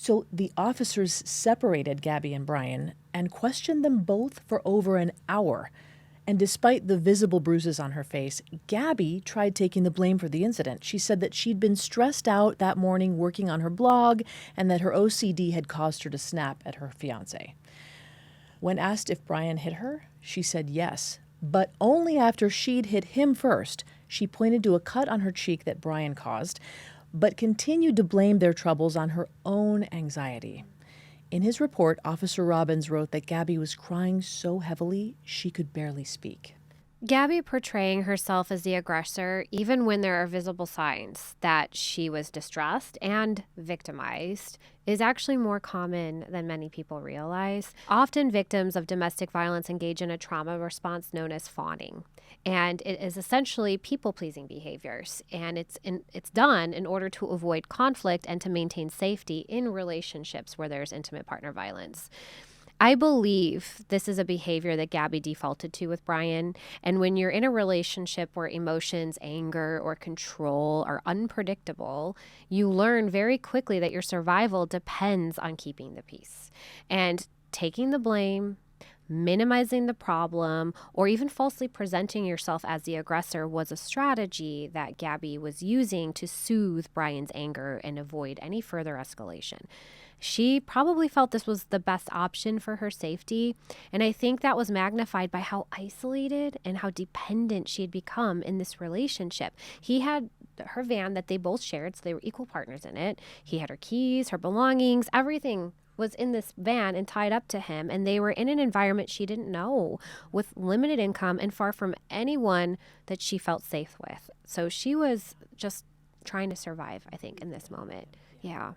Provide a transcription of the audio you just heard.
So the officers separated Gabby and Brian and questioned them both for over an hour. And despite the visible bruises on her face, Gabby tried taking the blame for the incident. She said that she'd been stressed out that morning working on her blog and that her OCD had caused her to snap at her fiancé. When asked if Brian hit her, she said yes, but only after she'd hit him first. She pointed to a cut on her cheek that Brian caused, but continued to blame their troubles on her own anxiety. In his report, Officer Robbins wrote that Gabby was crying so heavily she could barely speak. Gabby portraying herself as the aggressor, even when there are visible signs that she was distressed and victimized, is actually more common than many people realize. Often victims of domestic violence engage in a trauma response known as fawning. And it is essentially people-pleasing behaviors. And it's done in order to avoid conflict and to maintain safety in relationships where there's intimate partner violence. I believe this is a behavior that Gabby defaulted to with Brian. And when you're in a relationship where emotions, anger, or control are unpredictable, you learn very quickly that your survival depends on keeping the peace. And taking the blame, minimizing the problem, or even falsely presenting yourself as the aggressor was a strategy that Gabby was using to soothe Brian's anger and avoid any further escalation. She probably felt this was the best option for her safety, and I think that was magnified by how isolated and how dependent she had become in this relationship. He had her van that they both shared, so they were equal partners in it. He had her keys, her belongings, everything was in this van and tied up to him, and they were in an environment she didn't know, with limited income and far from anyone that she felt safe with. So she was just trying to survive, I think, in this moment. Yeah.